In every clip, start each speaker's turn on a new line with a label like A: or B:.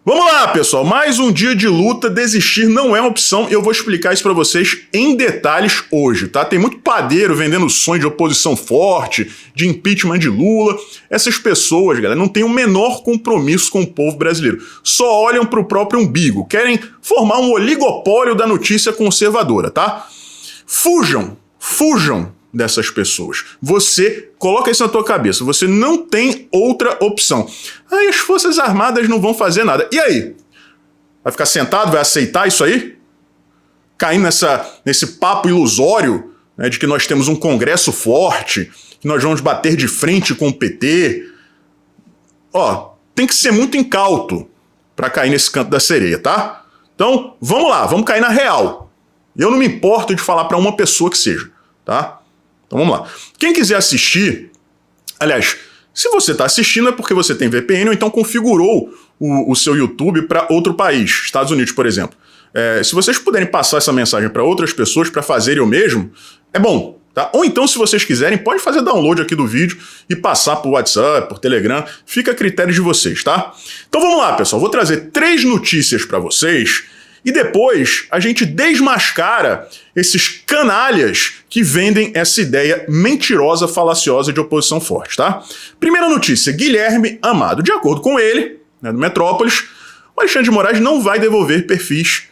A: Vamos lá, pessoal, mais um dia de luta, desistir não é uma opção e eu vou explicar isso pra vocês em detalhes hoje, tá? Tem muito padeiro vendendo sonho de oposição forte, de impeachment de Lula. Essas pessoas, galera, não têm o menor compromisso com o povo brasileiro. Só olham pro próprio umbigo, querem formar um oligopólio da notícia conservadora, tá? Fujam dessas pessoas. Você coloca isso na tua cabeça, você não tem outra opção. Aí as Forças Armadas não vão fazer nada. E aí? Vai ficar sentado, vai aceitar isso aí? Caindo nesse papo ilusório, né, de que nós temos um Congresso forte, que nós vamos bater de frente com o PT. Ó, tem que ser muito incauto para cair nesse canto da sereia, tá? Então, vamos lá, vamos cair na real. Eu não me importo de falar para uma pessoa que seja, tá? Então vamos lá. Quem quiser assistir, aliás, se você está assistindo é porque você tem VPN ou então configurou o seu YouTube para outro país, Estados Unidos, por exemplo. Se vocês puderem passar essa mensagem para outras pessoas para fazerem o mesmo, é bom, tá? Ou então, se vocês quiserem, pode fazer download aqui do vídeo e passar por WhatsApp, por Telegram, fica a critério de vocês, tá? Então vamos lá, pessoal, vou trazer 3 notícias para vocês e depois a gente desmascara esses canalhas que vendem essa ideia mentirosa, falaciosa de oposição forte, tá? Primeira notícia, Guilherme Amado. De acordo com ele, né, do Metrópolis, o Alexandre de Moraes não vai devolver perfis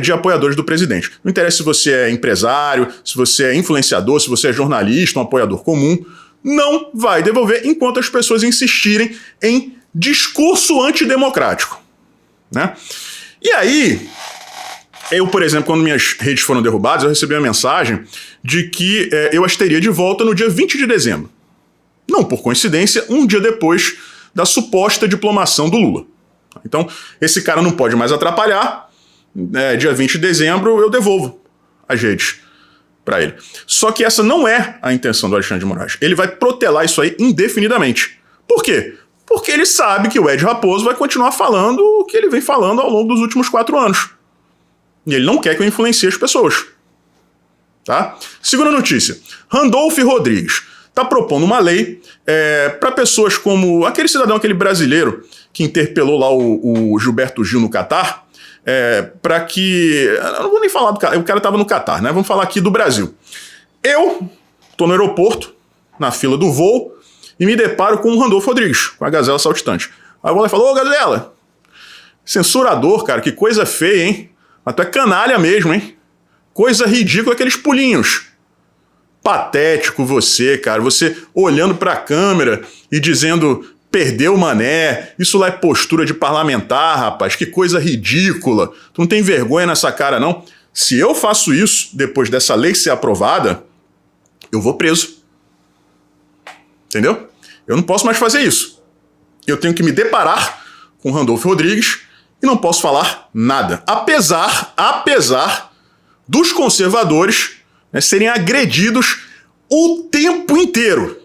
A: de apoiadores do presidente. Não interessa se você é empresário, se você é influenciador, se você é jornalista, um apoiador comum, não vai devolver enquanto as pessoas insistirem em discurso antidemocrático, né? E aí, eu, por exemplo, quando minhas redes foram derrubadas, eu recebi uma mensagem de que eu as teria de volta no dia 20 de dezembro. Não por coincidência, um dia depois da suposta diplomação do Lula. Então, esse cara não pode mais atrapalhar. Dia 20 de dezembro eu devolvo as redes para ele. Só que essa não é a intenção do Alexandre de Moraes. Ele vai protelar isso aí indefinidamente. Por quê? Porque ele sabe que o Ed Raposo vai continuar falando o que ele vem falando ao longo dos últimos 4 anos. E ele não quer que eu influencie as pessoas. Tá? Segunda notícia. Randolph Rodrigues está propondo uma lei para pessoas como aquele cidadão, aquele brasileiro que interpelou lá o Gilberto Gil no Catar, para que... Eu não vou nem falar do Catar, o cara estava no Catar, né? Vamos falar aqui do Brasil. Eu estou no aeroporto, na fila do voo, e me deparo com o Randolph Rodrigues, com a gazela saltitante. Aí o Bola falou: ô gazela, censurador, cara, que coisa feia, hein? Mas tu é canalha mesmo, hein? Coisa ridícula, aqueles pulinhos. Patético você, cara, você olhando pra câmera e dizendo, perdeu o mané, isso lá é postura de parlamentar, rapaz, que coisa ridícula. Tu não tem vergonha nessa cara, não? Se eu faço isso, depois dessa lei ser aprovada, eu vou preso. Entendeu? Eu não posso mais fazer isso. Eu tenho que me deparar com Randolph Rodrigues e não posso falar nada. Apesar dos conservadores, né, serem agredidos o tempo inteiro.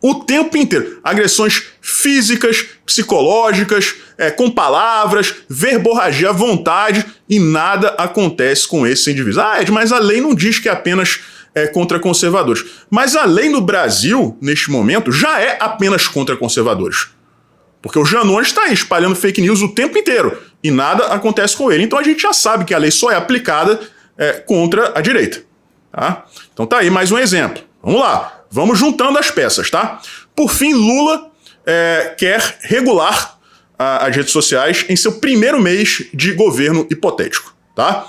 A: O tempo inteiro. Agressões físicas, psicológicas, com palavras, verborragia à vontade, e nada acontece com esses indivíduos. Ah, Ed, mas a lei não diz que é apenas contra conservadores. Mas a lei no Brasil, neste momento, já é apenas contra conservadores. Porque o Janones está aí espalhando fake news o tempo inteiro e nada acontece com ele. Então a gente já sabe que a lei só é aplicada contra a direita. Tá? Então tá aí mais um exemplo. Vamos lá, vamos juntando as peças, tá? Por fim, Lula quer regular as redes sociais em seu primeiro mês de governo hipotético, tá?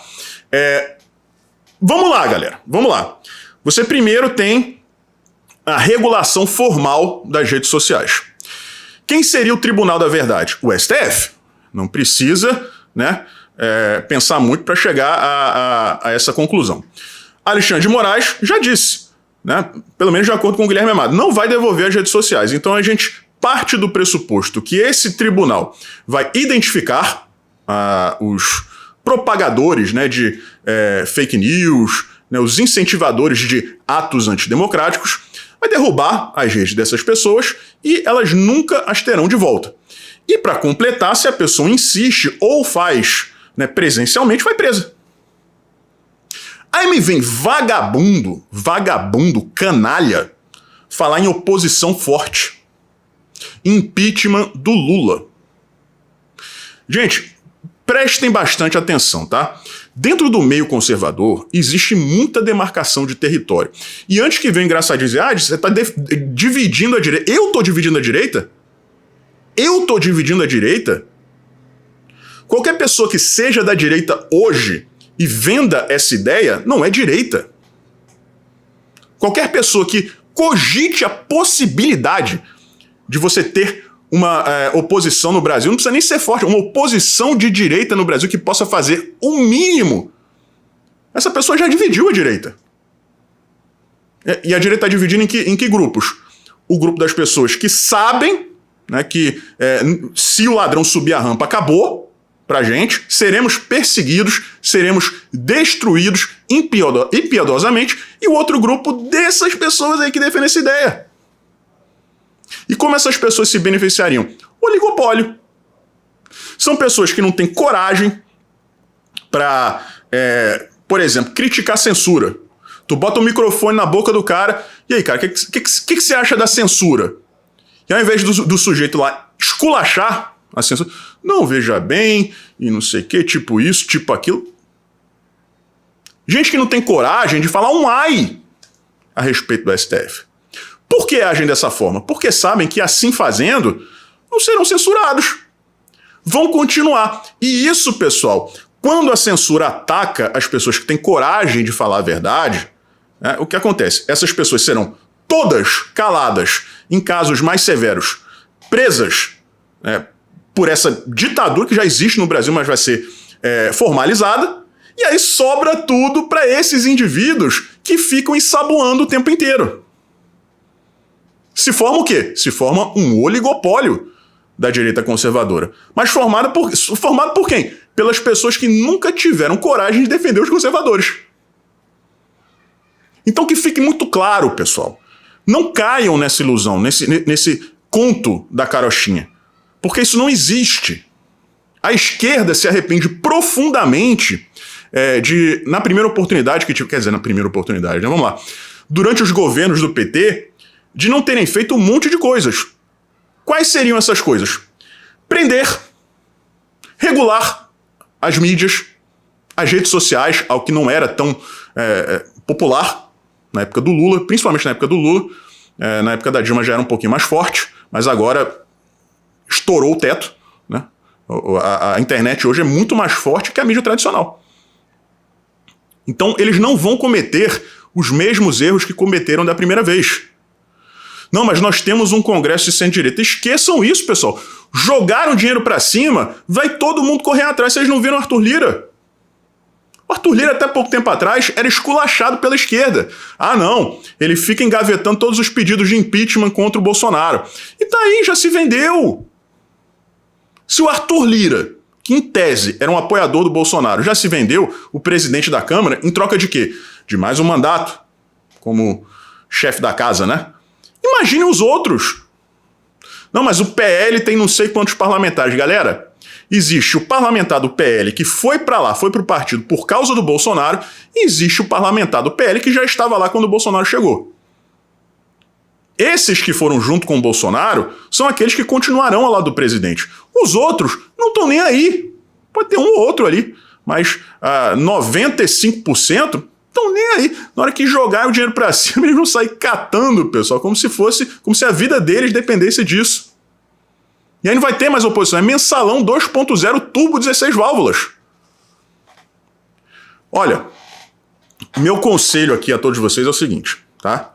A: Vamos lá, galera, vamos lá. Você primeiro tem a regulação formal das redes sociais. Quem seria o Tribunal da Verdade? O STF. Não precisa, né, pensar muito para chegar a essa conclusão. Alexandre de Moraes já disse, né, pelo menos de acordo com o Guilherme Amado, não vai devolver as redes sociais. Então a gente parte do pressuposto que esse tribunal vai identificar os propagadores, né, de fake news, né, os incentivadores de atos antidemocráticos, vai derrubar as redes dessas pessoas e elas nunca as terão de volta. E para completar, se a pessoa insiste ou faz, né, presencialmente, vai presa. Aí me vem vagabundo, canalha, falar em oposição forte. Impeachment do Lula. Gente, prestem bastante atenção, tá? Dentro do meio conservador, existe muita demarcação de território. E antes que venha engraçadinho dizer, você está dividindo a direita. Eu estou dividindo a direita? Eu estou dividindo a direita? Qualquer pessoa que seja da direita hoje e venda essa ideia, não é direita. Qualquer pessoa que cogite a possibilidade de você ter uma oposição no Brasil, não precisa nem ser forte, uma oposição de direita no Brasil que possa fazer o mínimo. Essa pessoa já dividiu a direita. E a direita está dividindo em que grupos? O grupo das pessoas que sabem, né, que se o ladrão subir a rampa, acabou pra gente, seremos perseguidos, seremos destruídos impiedosamente, e o outro grupo dessas pessoas aí que defendem essa ideia. E como essas pessoas se beneficiariam? Oligopólio. São pessoas que não têm coragem para, por exemplo, criticar a censura. Tu bota o microfone na boca do cara, e aí, cara, o que você acha da censura? E ao invés do sujeito lá esculachar a censura, não, veja bem, e não sei o que, tipo isso, tipo aquilo. Gente que não tem coragem de falar um ai a respeito do STF. Por que agem dessa forma? Porque sabem que assim fazendo, não serão censurados. Vão continuar. E isso, pessoal, quando a censura ataca as pessoas que têm coragem de falar a verdade, o que acontece? Essas pessoas serão todas caladas, em casos mais severos, presas por essa ditadura que já existe no Brasil, mas vai ser formalizada, e aí sobra tudo para esses indivíduos que ficam ensaboando o tempo inteiro. Se forma o quê? Se forma um oligopólio da direita conservadora. Mas formado por quem? Pelas pessoas que nunca tiveram coragem de defender os conservadores. Então que fique muito claro, pessoal. Não caiam nessa ilusão, nesse conto da carochinha. Porque isso não existe. A esquerda se arrepende profundamente na primeira oportunidade que tive. Quer dizer, na primeira oportunidade, né? Vamos lá. Durante os governos do PT, de não terem feito um monte de coisas. Quais seriam essas coisas? Prender, regular as mídias, as redes sociais, algo que não era tão popular na época do Lula, principalmente na época do Lula. Na época da Dilma já era um pouquinho mais forte, mas agora estourou o teto, né? A internet hoje é muito mais forte que a mídia tradicional. Então eles não vão cometer os mesmos erros que cometeram da primeira vez. Não, mas nós temos um Congresso de centro-direita. Esqueçam isso, pessoal. Jogaram dinheiro pra cima, vai todo mundo correr atrás. Vocês não viram o Arthur Lira? O Arthur Lira, até pouco tempo atrás, era esculachado pela esquerda. Ah, não, ele fica engavetando todos os pedidos de impeachment contra o Bolsonaro. E tá aí, já se vendeu. Se o Arthur Lira, que em tese era um apoiador do Bolsonaro, já se vendeu, o presidente da Câmara, em troca de quê? De mais um mandato, como chefe da casa, né? Imagine os outros. Não, mas o PL tem não sei quantos parlamentares. Galera, existe o parlamentar do PL que foi para lá, foi pro partido por causa do Bolsonaro, e existe o parlamentar do PL que já estava lá quando o Bolsonaro chegou. Esses que foram junto com o Bolsonaro são aqueles que continuarão ao lado do presidente. Os outros não estão nem aí. Pode ter um ou outro ali, mas 95% estão nem aí. Na hora que jogar o dinheiro pra cima, eles vão sair catando, pessoal, como se a vida deles dependesse disso. E aí não vai ter mais oposição. É mensalão 2.0 turbo 16 válvulas. Olha, meu conselho aqui a todos vocês é o seguinte, tá?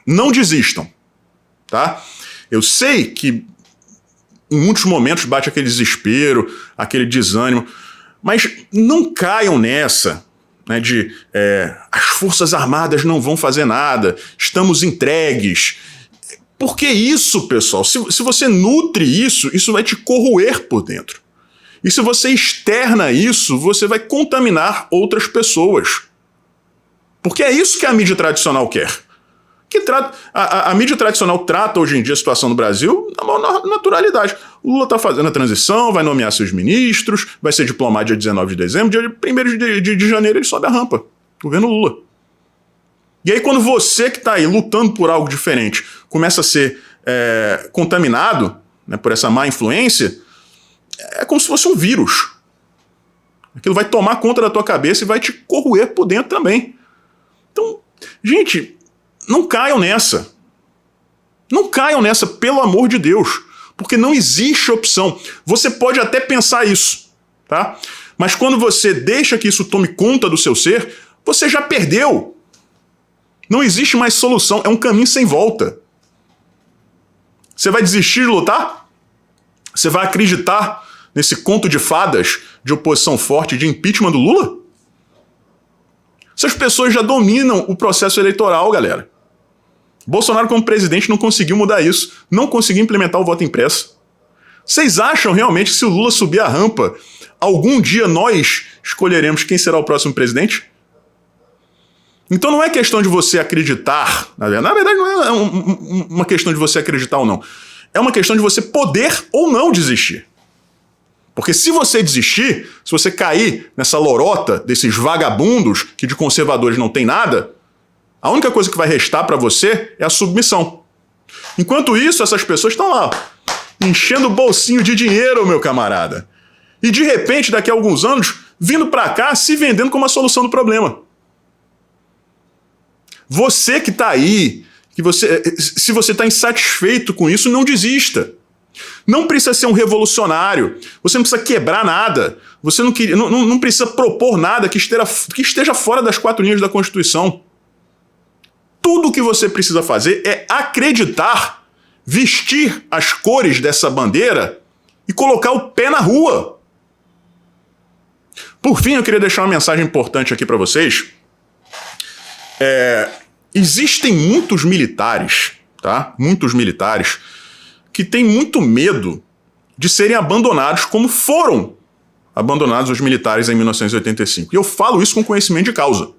A: Não desistam, tá? Eu sei que em muitos momentos bate aquele desespero, aquele desânimo, mas não caiam nessa, né, de as Forças Armadas não vão fazer nada, estamos entregues. Porque isso, pessoal, se você nutre isso vai te corroer por dentro. E se você externa isso, você vai contaminar outras pessoas. Porque é isso que a mídia tradicional quer. A mídia tradicional trata hoje em dia a situação do Brasil na maior naturalidade. O Lula está fazendo a transição, vai nomear seus ministros, vai ser diplomado dia 19 de dezembro, dia 1º de janeiro ele sobe a rampa. Governo Lula. E aí quando você que está aí lutando por algo diferente começa a ser contaminado, né, por essa má influência, é como se fosse um vírus. Aquilo vai tomar conta da tua cabeça e vai te corroer por dentro também. Então, gente, não caiam nessa. Não caiam nessa, pelo amor de Deus. Porque não existe opção. Você pode até pensar isso, tá? Mas quando você deixa que isso tome conta do seu ser, você já perdeu. Não existe mais solução, é um caminho sem volta. Você vai desistir de lutar? Você vai acreditar nesse conto de fadas de oposição forte, de impeachment do Lula? Essas pessoas já dominam o processo eleitoral, galera. Bolsonaro, como presidente, não conseguiu mudar isso, não conseguiu implementar o voto impresso. Vocês acham realmente que se o Lula subir a rampa, algum dia nós escolheremos quem será o próximo presidente? Então não é questão de você acreditar, na verdade não é uma questão de você acreditar ou não. É uma questão de você poder ou não desistir. Porque se você desistir, se você cair nessa lorota desses vagabundos que de conservadores não tem nada, a única coisa que vai restar para você é a submissão. Enquanto isso, essas pessoas estão lá, enchendo o bolsinho de dinheiro, meu camarada. E de repente, daqui a alguns anos, vindo para cá, se vendendo como a solução do problema. Você que está aí, se você está insatisfeito com isso, não desista. Não precisa ser um revolucionário, você não precisa quebrar nada, você não precisa propor nada que esteja fora das 4 linhas da Constituição. Tudo o que você precisa fazer é acreditar, vestir as cores dessa bandeira e colocar o pé na rua. Por fim, eu queria deixar uma mensagem importante aqui para vocês. Existem muitos militares, tá? Muitos militares que têm muito medo de serem abandonados como foram abandonados os militares em 1985. E eu falo isso com conhecimento de causa.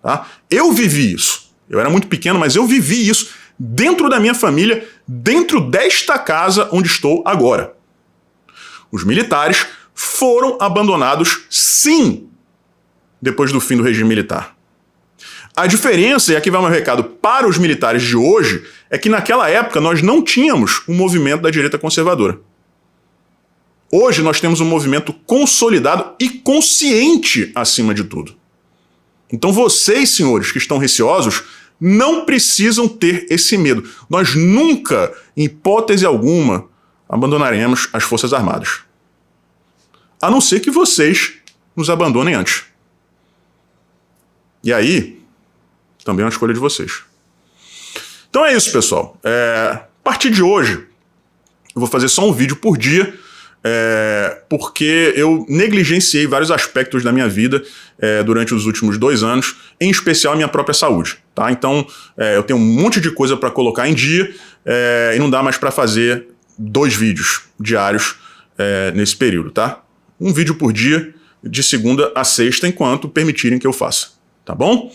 A: Tá? Eu vivi isso. Eu era muito pequeno, mas eu vivi isso dentro da minha família, dentro desta casa onde estou agora. Os militares foram abandonados, sim, depois do fim do regime militar. A diferença, e aqui vai meu recado para os militares de hoje, é que naquela época nós não tínhamos um movimento da direita conservadora. Hoje nós temos um movimento consolidado e consciente acima de tudo. Então vocês, senhores, que estão receosos, não precisam ter esse medo. Nós nunca, em hipótese alguma, abandonaremos as Forças Armadas. A não ser que vocês nos abandonem antes. E aí, também é uma escolha de vocês. Então é isso, pessoal. A partir de hoje, eu vou fazer só um vídeo por dia, porque eu negligenciei vários aspectos da minha vida durante os últimos 2 anos, em especial a minha própria saúde. Tá? Então, eu tenho um monte de coisa para colocar em dia e não dá mais para fazer 2 vídeos diários nesse período. Tá? Um vídeo por dia, de segunda a sexta, enquanto permitirem que eu faça. Tá bom?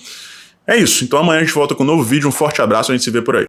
A: É isso. Então amanhã a gente volta com um novo vídeo. Um forte abraço, a gente se vê por aí.